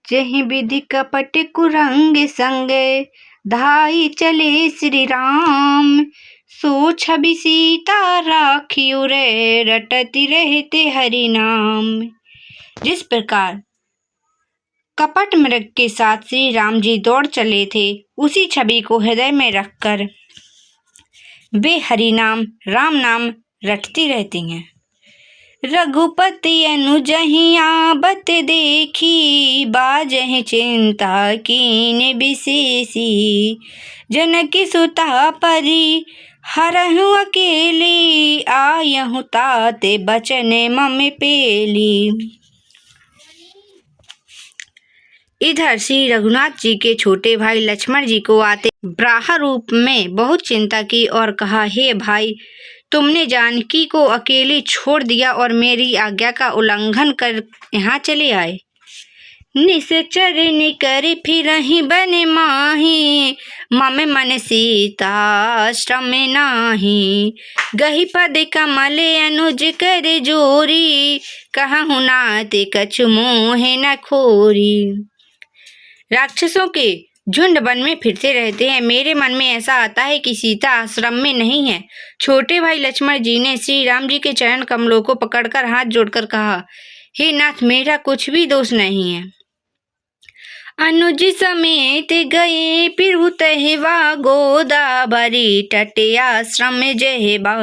जहि विधि कपट कुरंग संगे, धाई चले श्री राम। सो छवि सीता राखियो रे, रटती रहते हरि नाम। जिस प्रकार कपट मृग के साथ श्री राम जी दौड़ चले थे, उसी छवि को हृदय में रखकर वे हरि नाम राम नाम रटती रहती हैं। रघुपति अनुजहि आवत देखी, बाजहि चिंता कीन विशेषी। जनकी सुता परी हरहु अकेली, आयहु ताते बचन मम पेली। इधर श्री रघुनाथ जी के छोटे भाई लक्ष्मण जी को आते ब्राह रूप में बहुत चिंता की और कहा, हे भाई, तुमने जानकी को अकेली छोड़ दिया और मेरी आज्ञा का उल्लंघन कर यहाँ चले आए। निश्चर निकर फिरहि बन माही, मम मन सीता श्रम नाही। गहि पद कमल अनुज कर जोरी, कहूँ नाथ कछु मोह न खोरी। राक्षसों के झुंड वन में फिरते रहते हैं, मेरे मन में ऐसा आता है कि सीता आश्रम में नहीं है। छोटे भाई लक्ष्मण जी ने श्री राम जी के चरण कमलों को पकड़कर हाथ जोड़कर कहा, हे नाथ, मेरा कुछ भी दोष नहीं है। अनुज समेत गए फिरहु तहवा, गोदावरी तट आश्रम जहबा।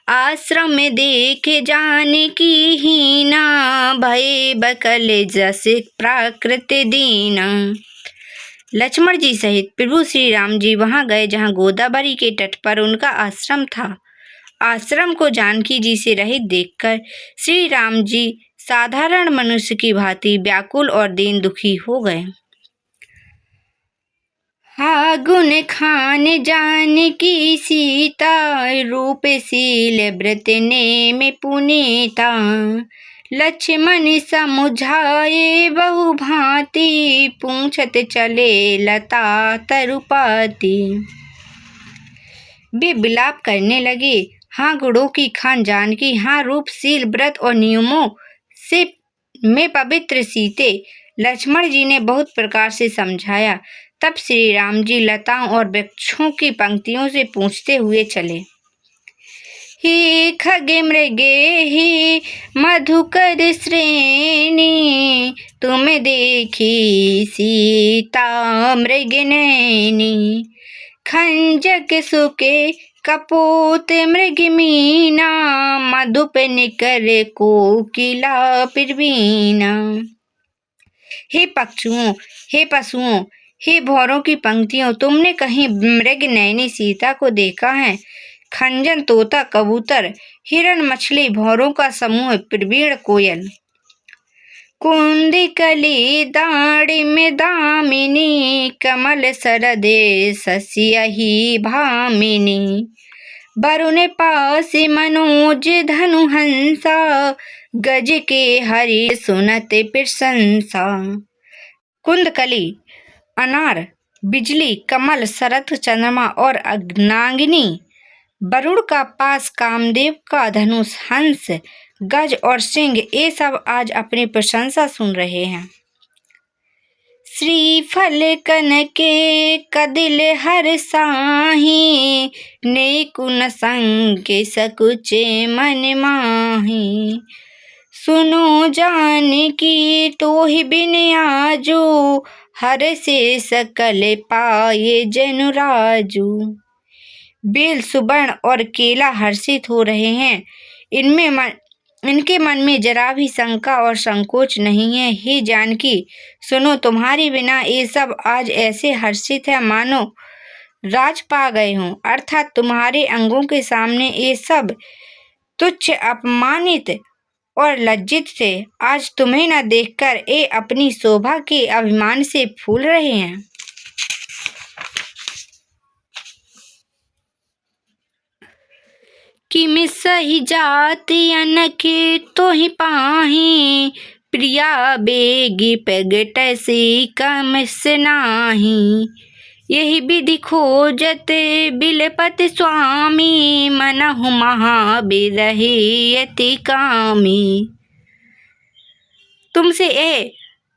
आश्रम देख जानकी हीना, भय बकल जस प्राकृत दीना। लक्ष्मण जी सहित प्रभु श्री राम जी वहां गए जहां गोदावरी के तट पर उनका आश्रम था। आश्रम को जानकी जी से रहित देखकर श्री राम जी साधारण मनुष्य की भांति व्याकुल और दीन दुखी हो गए। गुण खान जानकी सीता, रूपशील व्रत नेम पुनीता। लक्ष्मण समुझाए बहु भांति, पूछत चले लता तरुपाती। वे विलाप करने लगे, हाँ गुणों की खान जानकी, हाँ रूपशील व्रत और नियमों से में पवित्र सीते। लक्ष्मण जी ने बहुत प्रकार से समझाया। तब श्री राम जी लताओं और वृक्षों की पंक्तियों से पूछते हुए चले, हे खगे मृगे ही मधुकर श्रेणी, तुम देखी सीता मृग नैनी। खंजक सुके कपोत मृग मीना, मधुप निकर कोकिला प्रवीणा। हे पक्षुओं, हे पशुओं, हे भौरों की पंक्तियों, तुमने कहीं मृग नैनी सीता को देखा है? खंजन तोता कबूतर, हिरण मछली, भौरों का समूह, प्रवीण कोयल। कुंद कली दाड़ी में दामिनी, कमल सरदे सस्यहि भामिनी। वरुण पास मनोज धनु हंसा, गज के हरि सुनत प्रशंसा। कुंदकली अनार, बिजली, कमल, शरद चंद्रमा और अर्धांगिनी। वरुण का पास, कामदेव का धनुष, हंस, गज और सिंह, ये सब आज अपनी प्रशंसा सुन रहे हैं। श्रीफल कनके कदिल हर साही, नेकुन संग सकुचे मन माही। सुनो जानकी तोहि बिन आजू, हर से सकल पाए जनु राजू। बेल, सुवर्ण और केला हर्षित हो रहे हैं, इनके मन में जरा भी शंका और संकोच नहीं है। हे जानकी, सुनो, तुम्हारे बिना ये सब आज ऐसे हर्षित है मानो राज पा गए हों। अर्थात तुम्हारे अंगों के सामने ये सब तुच्छ, अपमानित और लज्जित थे। आज तुम्हें न देखकर ये अपनी शोभा के अभिमान से फूल रहे हैं। किम सही जाति अनखे तो ही पाही, प्रिया बेगी प्रगटसी कम से नाही। यही विधि खोजत बिलपत स्वामी, मनहु महाबिरही अति कामी। तुमसे ए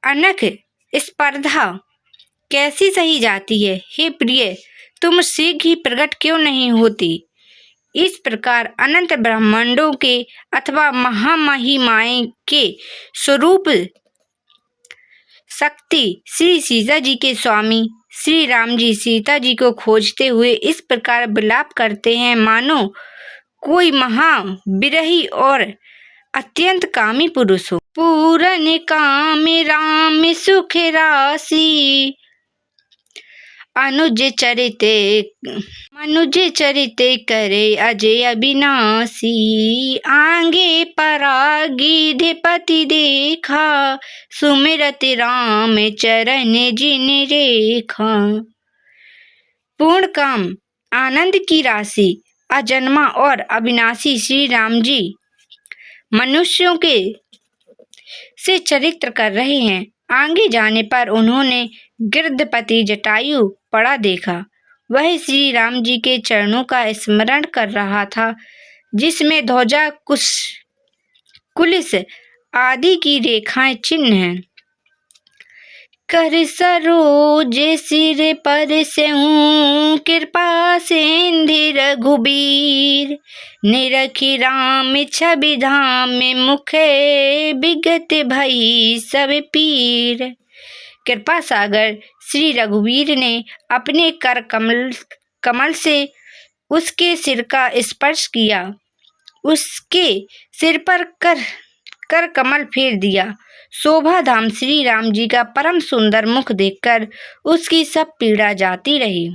अनख स्पर्धा कैसी सही जाती है। हे प्रिय, तुम शीघ्र ही प्रकट क्यों नहीं होती। इस प्रकार अनंत ब्रह्मांडों के अथवा महामहिमाएं के स्वरूप शक्ति श्री सीता जी के स्वामी श्री राम जी सीता जी को खोजते हुए इस प्रकार विलाप करते हैं, मानो कोई महाविरही और अत्यंत कामी पुरुष हो। पूरन काम राम सुख राशि, मनुज चरित करे अजय अविनाशी। आगे परागिधपति देखा, सुमिरत राम चरण जिन रेखा। पूर्ण काम आनंद की राशि अजन्मा और अविनाशी श्री राम जी मनुष्यों के से चरित्र कर रहे हैं। आगे जाने पर उन्होंने गिरधपति जटायु पड़ा देखा। वह श्री राम जी के चरणों का स्मरण कर रहा था, जिसमें ध्वजा कुलिस आदि की रेखाएं चिन्ह हैं। कर सरोज सिर पर सेऊं, कृपा सेंधि रघुबीर। निरखी राम छवि धाम, मुखे विगत भई सब पीर। कृपा सागर श्री रघुवीर ने अपने कर कमल से उसके सिर का स्पर्श किया, उसके सिर पर कर कमल फेर दिया। शोभा धाम श्री राम जी का परम सुंदर मुख देखकर उसकी सब पीड़ा जाती रही।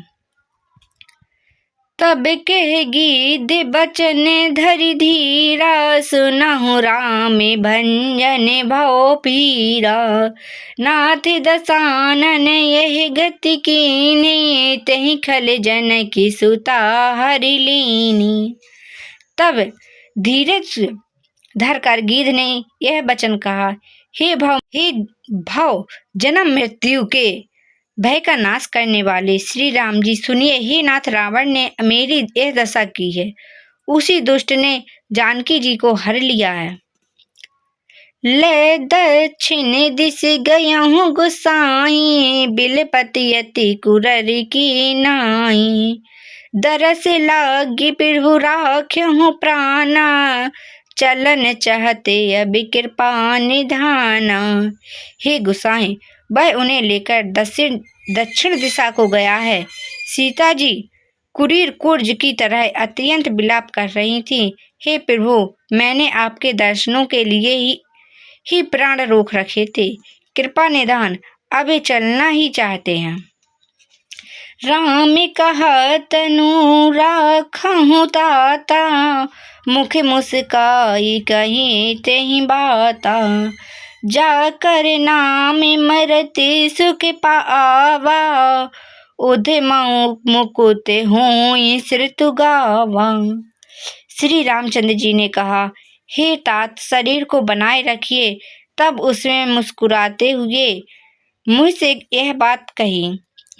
तब कह गीध बचन धरि धीरा, सुनहु राम भंजन भव पीरा। नाथ दसानन यह गति कीनी, तहि खल जनकी सुता हरि लीनी। तब धीरज धरकर गीध ने यह वचन कहा, हे भव जन्म मृत्यु के भय का नाश करने वाले श्री राम जी सुनिए। हे नाथ, रावण ने मेरी यह दशा की है, उसी दुष्ट ने जानकी जी को हर लिया है। ले दक्षिण दिश गयहूँ गोसाई, बिलपति अति कुररि की नाई। दरस लागी प्रभु राख्यहूँ प्राणा, चलन चाहते अब कृपा निधाना। हे गोसाई, वह उन्हें लेकर दक्षिण दिशा को गया है। सीता जी कुरीर कुर्ज की तरह अत्यंत विलाप कर रही थीं। हे प्रभु, मैंने आपके दर्शनों के लिए ही प्राण रोक रखे थे। कृपा निधान, अब वे चलना ही चाहते हैं। राम कहा तनु राखहूँ ताता, मुख मुस्काई कहीं तेहि बाता। जाकर नाम मरते सुख पावा, उधमऊ मुकुत होई श्रुतु गावा। श्री रामचंद्र जी ने कहा, हे तात, शरीर को बनाए रखिए। तब उसमें मुस्कुराते हुए मुँह से यह बात कही,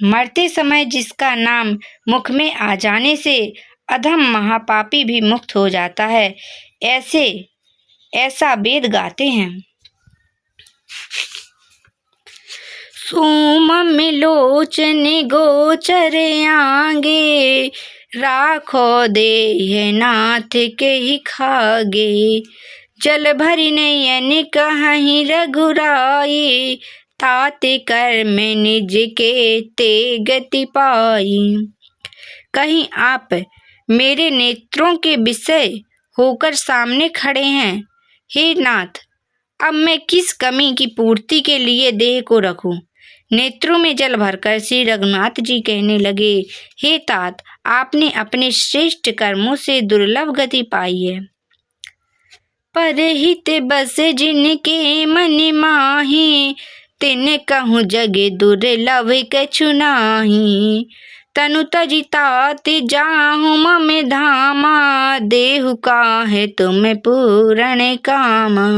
मरते समय जिसका नाम मुख में आ जाने से अधम महापापी भी मुक्त हो जाता है, ऐसा वेद गाते हैं। सोम लोचन गोचर आगे, राखो देह नाथ के ही खागे। जल भरी नयन कहीं रघुराई, ताते कर्म निज के ते गति पाई। कहीं आप मेरे नेत्रों के विषय होकर सामने खड़े हैं। हे नाथ, अब मैं किस कमी की पूर्ति के लिए देह को रखूं। नेत्रों में जल भरकर श्री रघुनाथ जी कहने लगे, हे तात, आपने अपने श्रेष्ठ कर्मों से दुर्लभ गति पाई है। परहित बस जिनके मन माही, तिन कहूँ जगे दुर्लभ कछु नाही। तनु तजि तात जाहु मम धामा, देहु काहे तुम पूरण कामा।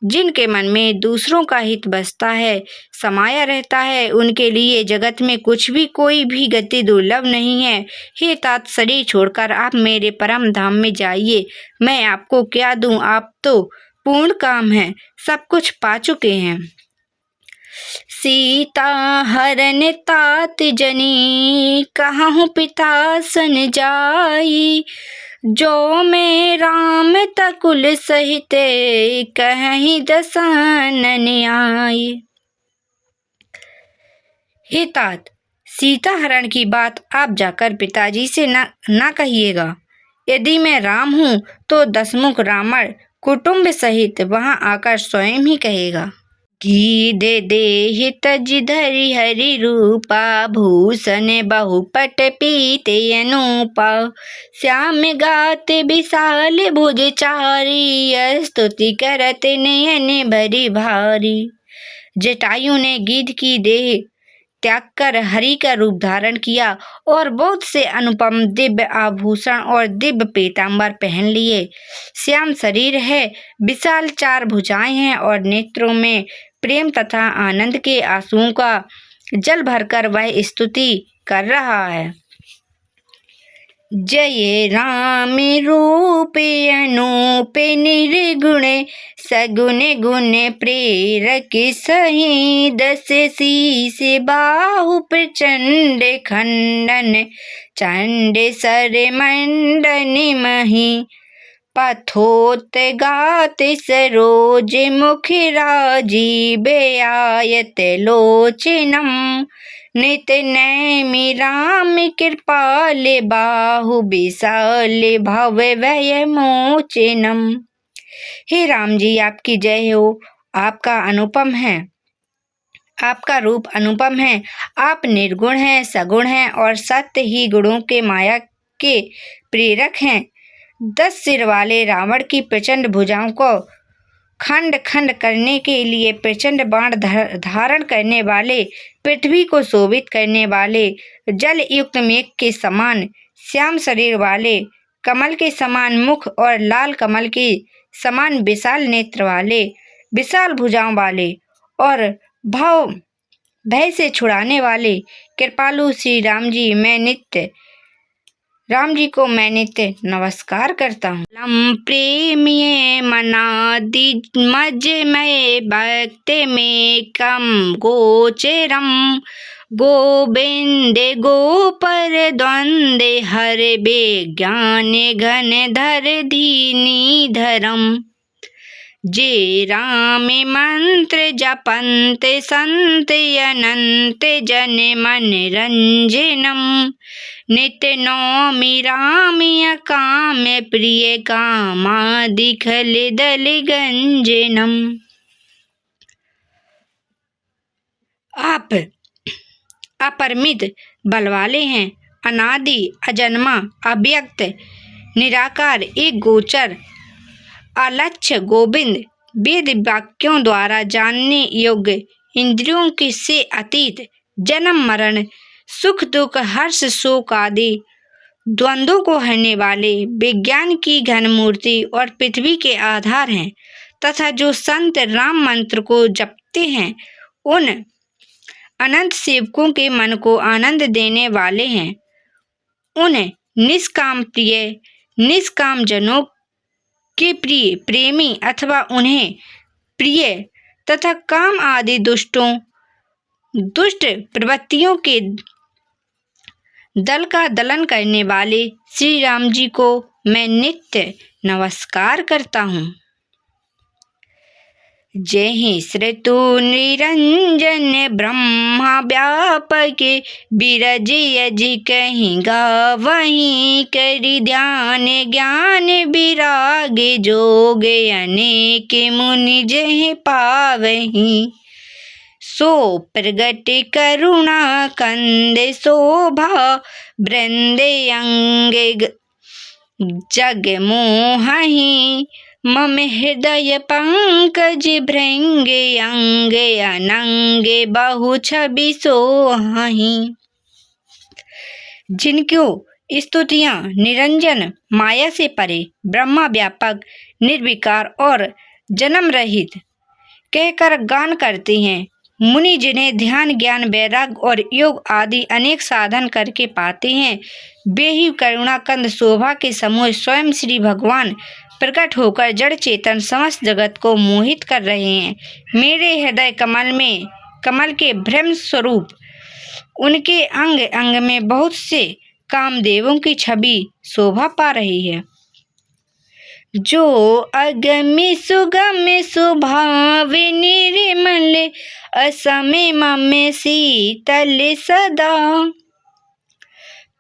जिनके मन में दूसरों का हित बसता है, समाया रहता है, उनके लिए जगत में कुछ भी कोई भी गति दुर्लभ नहीं है। हे तात, शरीर छोड़कर आप मेरे परम धाम में जाइए। मैं आपको क्या दूं, आप तो पूर्ण काम है, सब कुछ पा चुके हैं। सीता हरन तात जनी, कहूँ पिता सन जाई। जो मैं राम तकुल सहित, कहीं दसानन आई। हे तात, सीता हरण की बात आप जाकर पिताजी से ना कहिएगा। यदि मैं राम हूँ तो दशमुख रावण कुटुंब सहित वहां आकर स्वयं ही कहेगा। घी दे देहि तज धरि हरि रूपा, भूषण बहुपट पीते अनूपा। श्याम गात विशाल भुज चारी, स्तुति करत नयन भरि भारी। जटायु ने गिद्ध की देह त्याग कर हरि का रूप धारण किया और बहुत से अनुपम दिव्य आभूषण और दिव्य पीतांबर पहन लिए। श्याम शरीर है, विशाल चार भुजाएं हैं और नेत्रों में प्रेम तथा आनंद के आंसुओं का जल भरकर वह स्तुति कर रहा है। जय राम रूप अनूप निर्गुण, सगुण गुण प्रेरक सही। दस शीस बाहु प्रचंड खंडन, चंड सर मंडन मही। पथोत गात सरोज मुख राजीव, आयत लोचनम। नित नैमि राम कृपाल, बाहु विशाल भव भय मोचनम। हे राम जी, आपकी जय हो। आपका अनुपम है, आपका रूप अनुपम है। आप निर्गुण हैं, सगुण हैं और सत्य ही गुणों के माया के प्रेरक हैं। 10 सिर वाले रावण की प्रचंड भुजाओं को खंड खंड करने के लिए प्रचंड बाण धारण करने वाले, पृथ्वी को शोभित करने वाले, जल युक्त मेघ के समान श्याम शरीर वाले, कमल के समान मुख और लाल कमल के समान विशाल नेत्र वाले, विशाल भुजाओं वाले और भय से छुड़ाने वाले कृपालु श्री राम जी को मैं नित्य नमस्कार करता हूँ। लम प्रेमिये मनादि मज मय भक्त में कम गोचरम। गोविंद गोपर द्वंद हर विज्ञान घन धर दीनी धरम। जे राम मंत्र जपंत संत अनंत जन मन रंजनम। नित्य नौमि राम काम प्रिय कामादि खल दल गंजनम। आप अपरिमित बल वाले हैं, अनादि अजन्मा अव्यक्त निराकार एक गोचर अलक्ष्य गोविंद, वेद वाक्यों द्वारा जानने योग्य, इंद्रियों की से अतीत, जन्म मरण सुख दुख हर्ष शोक आदि द्वंद्वों को हरने वाले, विज्ञान की घन मूर्ति और पृथ्वी के आधार हैं तथा जो संत राम मंत्र को जपते हैं उन अनंत सेवकों के मन को आनंद देने वाले हैं। उन निष्काम प्रिय, निष्काम जनों के प्रिय प्रेमी अथवा उन्हें प्रिय तथा काम आदि दुष्ट प्रवृत्तियों के दल का दलन करने वाले श्री राम जी को मैं नित्य नमस्कार करता हूँ। जय ही श्रुतु निरंजन ब्रह्मा व्यापक, बिरज यज कहीं गावहीं। करि ध्यान ज्ञान विराग, जोग अनेक मुनि जह पावहीं। सो प्रगट करुणा कंद शोभा, वृंद अंग जग मोहहीं। मम हृदय पंकज भृंग, अंग अनंग बहु छवि सोहहीं। जिनको स्तुतियाँ निरंजन माया से परे, ब्रह्मा व्यापक, निर्विकार और जन्म रहित कहकर गान करते हैं, मुनि जिन्हें ध्यान ज्ञान वैराग और योग आदि अनेक साधन करके पाते हैं, वे ही करुणा कंद शोभा के समूह स्वयं श्री भगवान प्रकट होकर जड़ चेतन समस्त जगत को मोहित कर रहे हैं। मेरे हृदय कमल में कमल के ब्रह्म स्वरूप। उनके अंग अंग में बहुत से कामदेवों की छवि शोभा पा रही है। जो अगम्य सुगम्य स्वभाव निर्मल, असमय मम्य शीतल सदा।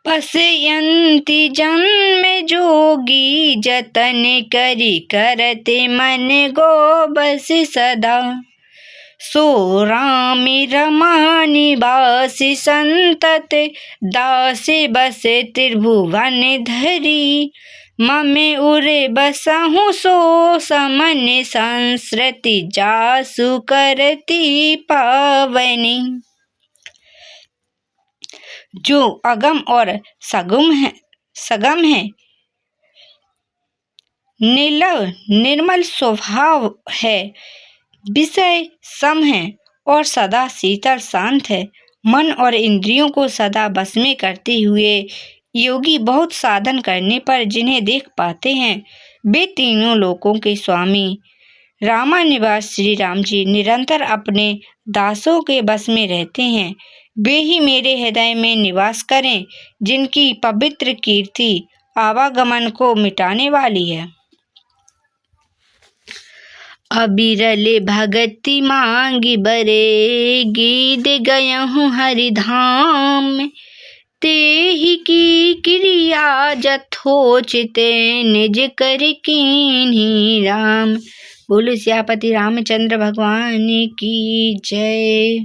पश्यन्ति जन्म जोगी, जतन करि करते मन गो बस सदा। सो राम रमा निवासी संतत, दास बस त्रिभुवन धरी। ममे उरे बसहु सो समन, संस्कृति जासु करती पावनी। जो अगम और सगम है, निर्मल स्वभाव है, विषय सम है और सदा शीतल शांत है। मन और इंद्रियों को सदा बस में करते हुए योगी बहुत साधन करने पर जिन्हें देख पाते हैं, वे तीनों लोकों के स्वामी रामानिवास श्री राम जी निरंतर अपने दासों के बस में रहते हैं। वे ही मेरे हृदय में निवास करें, जिनकी पवित्र कीर्ति आवागमन को मिटाने वाली है। अबिरल भगति मांगी बरे, गीत गयहूँ हरिधाम। तेहि की क्रिया जथोचित, निज कर कीन्ही राम। बोलो सियापति रामचंद्र भगवान की जय।